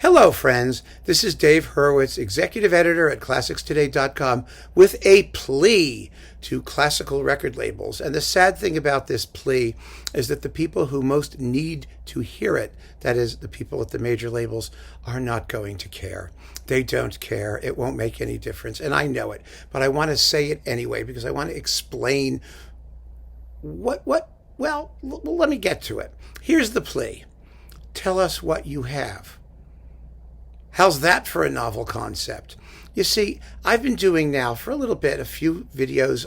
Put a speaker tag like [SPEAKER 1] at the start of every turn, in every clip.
[SPEAKER 1] Hello, friends. This is Dave Hurwitz, executive editor at ClassicsToday.com, with a plea to classical record labels. And the sad thing about this plea is that the people who most need to hear it, that is, the people at the major labels, are not going to care. They don't care. It won't make any difference. And I know it. But I want to say it anyway because I want to explain well, let me get to it. Here's the plea. Tell us what you have. How's that for a novel concept? You see, I've been doing now for a little bit a few videos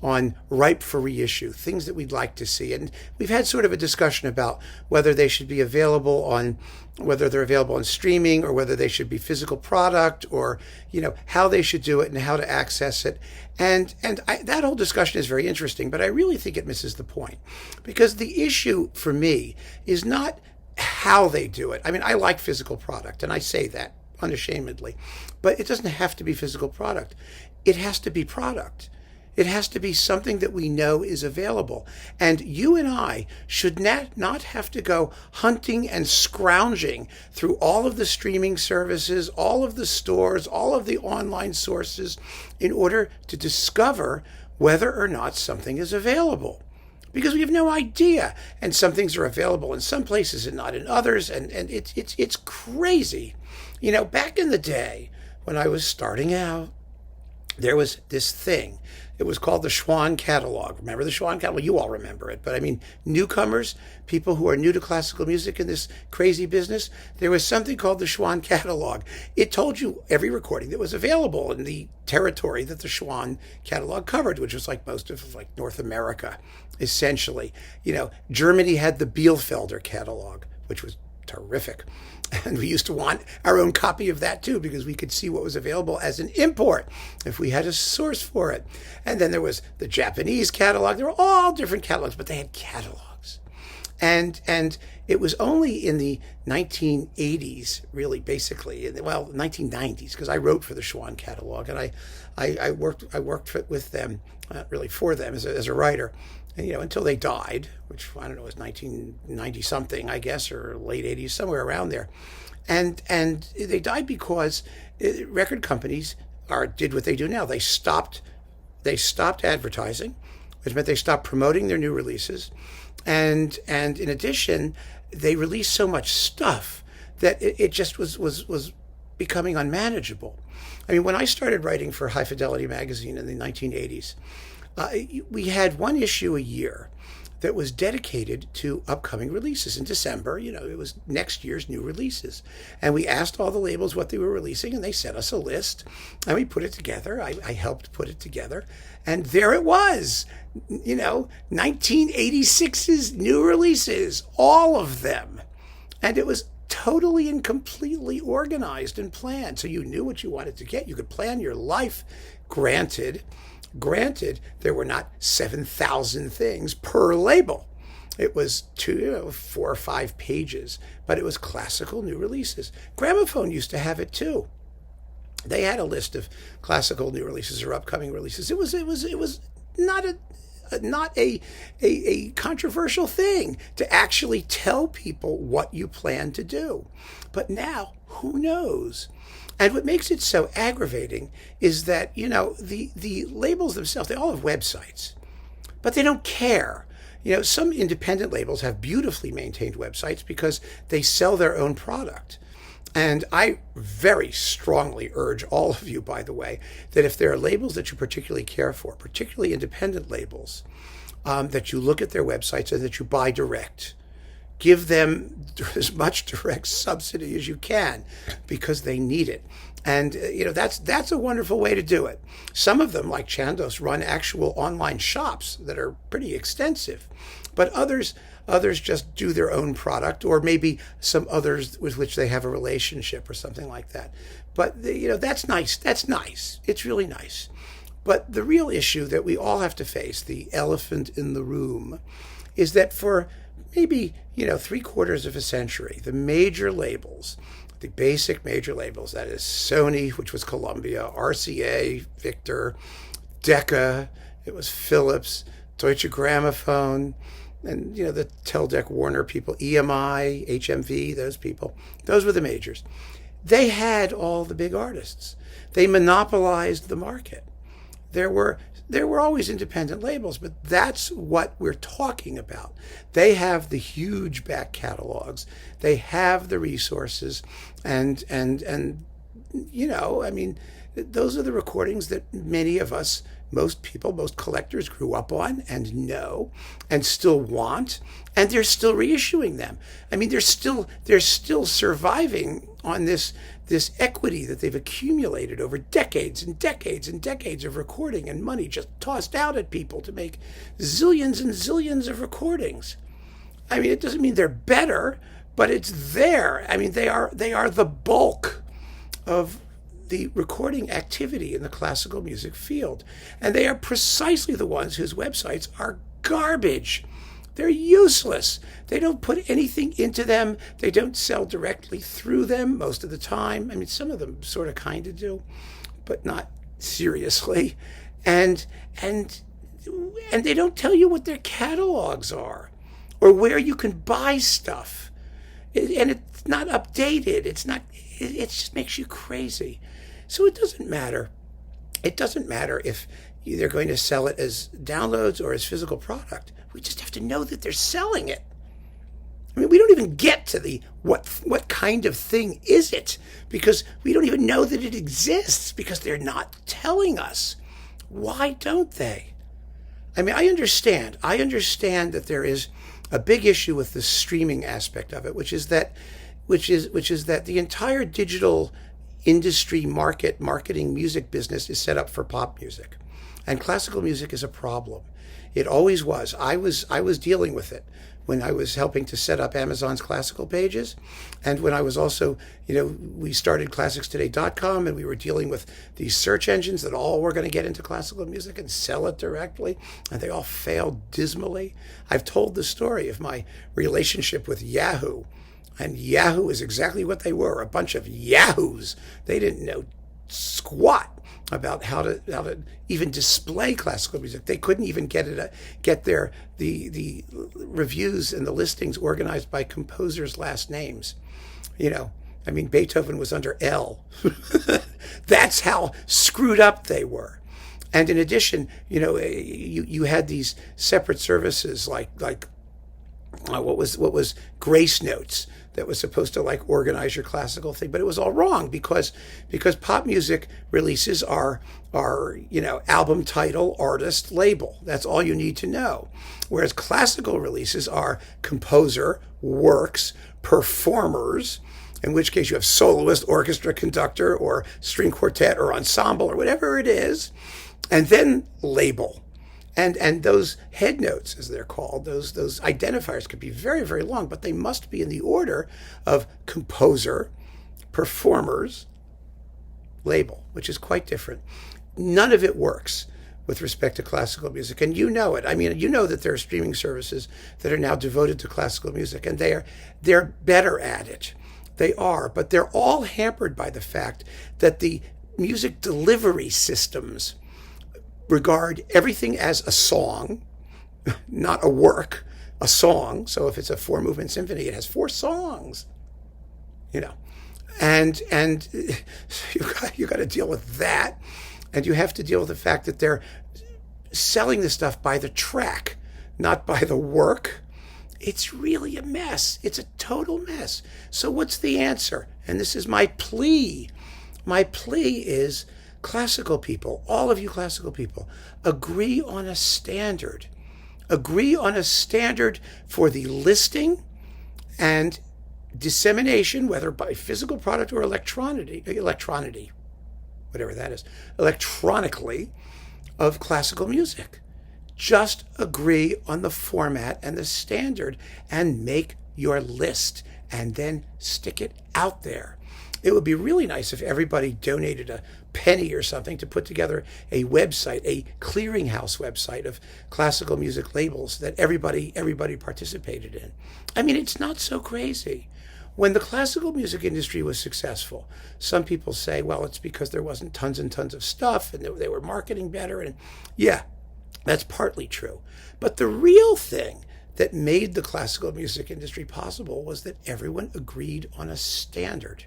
[SPEAKER 1] on ripe for reissue, things that we'd like to see. And we've had sort of a discussion about whether they should be available on, whether they're available on streaming or whether they should be physical product or, how they should do it and how to access it. And that whole discussion is very interesting, but I really think it misses the point. Because the issue for me is not how they do it. I mean, I like physical product, and I say that unashamedly, but it doesn't have to be physical product. It has to be product. It has to be something that we know is available. And you and I should not have to go hunting and scrounging through all of the streaming services, all of the stores, all of the online sources in order to discover whether or not something is available. Because we have no idea. And some things are available in some places and not in others. And it's crazy. Back in the day when I was starting out, there was this thing. It was called the Schwann Catalog. Remember the Schwann Catalog? You all remember it. But I mean, newcomers, people who are new to classical music in this crazy business, there was something called the Schwann Catalog. It told you every recording that was available in the territory that the Schwann Catalog covered, which was like most of North America, essentially. Germany had the Bielefelder Catalog, which was terrific. And we used to want our own copy of that too, because we could see what was available as an import if we had a source for it. And then there was the Japanese catalog. There were all different catalogs, but they had catalogs. And it was only in the 1980s, really, basically, 1990s, because I wrote for the Schwann catalog, and I worked with them, really for them as a writer. And, until they died, which I don't know, was 1990 something, I guess, or late 80s, somewhere around there. And they died because record companies did what they do now. They stopped advertising, which meant they stopped promoting their new releases. And in addition, they released so much stuff that it just was becoming unmanageable. I mean, when I started writing for High Fidelity magazine in the 1980s, we had one issue a year that was dedicated to upcoming releases. In December, it was next year's new releases. And we asked all the labels what they were releasing, and they sent us a list, and we put it together. I helped put it together. And there it was, 1986's new releases, all of them. And it was totally and completely organized and planned. So you knew what you wanted to get. You could plan your life. Granted, there were not 7,000 things per label. It was 4 or 5 pages, but it was classical new releases. Gramophone used to have it too. They had a list of classical new releases or upcoming releases. It was not a controversial thing to actually tell people what you plan to do. But now, who knows? And what makes it so aggravating is that, the labels themselves, they all have websites, but they don't care. Some independent labels have beautifully maintained websites because they sell their own product. And I very strongly urge all of you, by the way, that if there are labels that you particularly care for, particularly independent labels, that you look at their websites and that you buy direct. Give them as much direct subsidy as you can because they need it. And, that's a wonderful way to do it. Some of them, like Chandos, run actual online shops that are pretty extensive. But others just do their own product, or maybe some others with which they have a relationship or something like that. But, that's nice. That's nice. It's really nice. But the real issue that we all have to face, the elephant in the room, is that for maybe, 3/4 of a century, the major labels, the basic major labels, that is Sony, which was Columbia, RCA, Victor, Decca, it was Philips, Deutsche Grammophon, and the Teldec Warner people, EMI, HMV, those people, those were the majors. They had all the big artists. They monopolized the market. There were always independent labels, but that's what we're talking about. They have the huge back catalogs. They have the resources, and those are the recordings that many of us, most people, most collectors grew up on and know and still want, and they're still reissuing them. They're still surviving on this equity that they've accumulated over decades and decades and decades of recording and money just tossed out at people to make zillions and zillions of recordings. It doesn't mean they're better, but it's there. They are the bulk of the recording activity in the classical music field. And they are precisely the ones whose websites are garbage. They're useless. They don't put anything into them. They don't sell directly through them most of the time. Some of them sort of kind of do, but not seriously. And they don't tell you what their catalogs are or where you can buy stuff. And it's not updated. It just makes you crazy. So it doesn't matter. It doesn't matter if they're going to sell it as downloads or as physical product. We just have to know that they're selling it. We don't even get to the what kind of thing is it, because we don't even know that it exists, because they're not telling us. Why don't they? I understand that there is a big issue with the streaming aspect of it, which is that the entire digital industry marketing music business is set up for pop music, and classical music is a problem. It always was. I was dealing with it when I was helping to set up Amazon's classical pages, and when I was also, we started ClassicsToday.com, and we were dealing with these search engines that all were going to get into classical music and sell it directly, and they all failed dismally. I've told the story of my relationship with Yahoo, and Yahoo is exactly what they were, a bunch of yahoos. They didn't know squat about how to even display classical music. They couldn't even get the reviews and the listings organized by composers' last names. Beethoven was under L. That's how screwed up they were. And in addition, you had these separate services like what was Grace Notes, that was supposed to organize your classical thing, but it was all wrong because pop music releases are album title, artist, label. That's all you need to know. Whereas classical releases are composer, works, performers, in which case you have soloist, orchestra, conductor, or string quartet, or ensemble, or whatever it is, and then label. And those head notes, as they're called, those identifiers could be very, very long, but they must be in the order of composer, performers, label, which is quite different. None of it works with respect to classical music, and you know it. You know that there are streaming services that are now devoted to classical music, and they're better at it. They are, but they're all hampered by the fact that the music delivery systems regard everything as a song, not a work, a song. So if it's a 4-movement symphony, it has 4 songs, and you got to deal with that, and you have to deal with the fact that they're selling the stuff by the track, not by the work. It's really a mess. It's a total mess. So what's the answer? And this is my plea. My plea is, classical people, all of you classical people, agree on a standard. Agree on a standard for the listing and dissemination, whether by physical product or electronically, whatever that is, electronically, of classical music. Just agree on the format and the standard and make your list, and then stick it out there. It would be really nice if everybody donated a penny or something to put together a website, a clearinghouse website of classical music labels that everybody participated in. It's not so crazy. When the classical music industry was successful, some people say, well, it's because there wasn't tons and tons of stuff and they were marketing better. And yeah, that's partly true. But the real thing that made the classical music industry possible was that everyone agreed on a standard.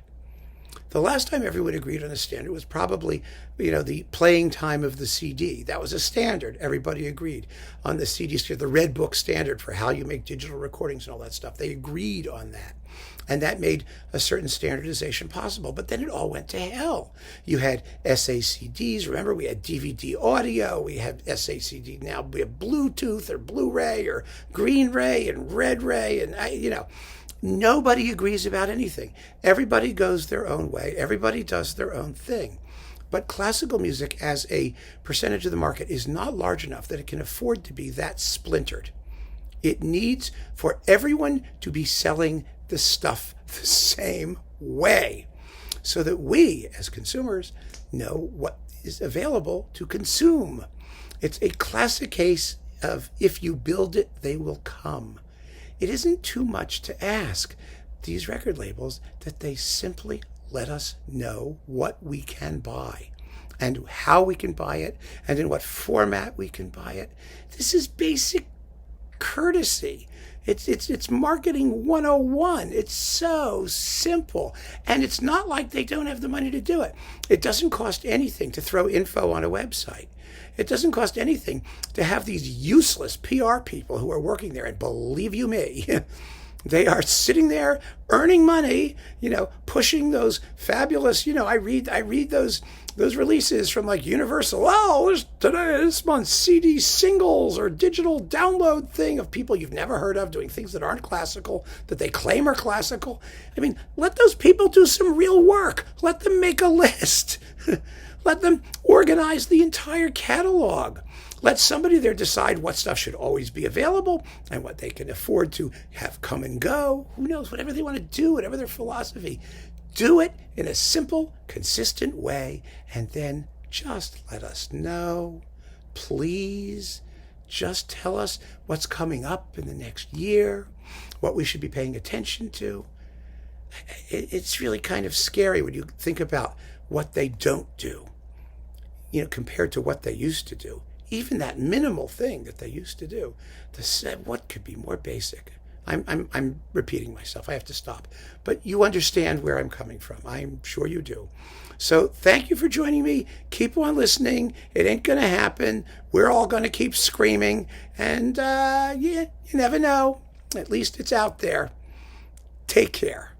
[SPEAKER 1] The last time everyone agreed on a standard was probably, the playing time of the CD. That was a standard. Everybody agreed on the CD standard, the Red Book standard for how you make digital recordings and all that stuff. They agreed on that. And that made a certain standardization possible. But then it all went to hell. You had SACDs. Remember, we had DVD audio. We have SACD. Now we have Bluetooth or Blu-ray or Green Ray and Red Ray. And, nobody agrees about anything. Everybody goes their own way. Everybody does their own thing. But classical music as a percentage of the market is not large enough that it can afford to be that splintered. It needs for everyone to be selling the stuff the same way so that we, as consumers, know what is available to consume. It's a classic case of if you build it, they will come. It isn't too much to ask these record labels that they simply let us know what we can buy and how we can buy it and in what format we can buy it. This is basic courtesy. It's marketing 101. It's so simple. And it's not like they don't have the money to do it. It doesn't cost anything to throw info on a website. It doesn't cost anything to have these useless PR people who are working there. And believe you me, they are sitting there earning money, pushing those fabulous, I read those releases from like Universal. Oh, this month's CD singles or digital download thing of people you've never heard of doing things that aren't classical, that they claim are classical. I mean, let those people do some real work. Let them make a list. Let them organize the entire catalog. Let somebody there decide what stuff should always be available and what they can afford to have come and go. Who knows? Whatever they want to do, whatever their philosophy. Do it in a simple, consistent way, and then just let us know. Please, just tell us what's coming up in the next year, what we should be paying attention to. It's really kind of scary when you think about what they don't do, compared to what they used to do. Even that minimal thing that they used to do. What could be more basic? I'm repeating myself. I have to stop. But you understand where I'm coming from. I'm sure you do. So thank you for joining me. Keep on listening. It ain't going to happen. We're all going to keep screaming. And you never know. At least it's out there. Take care.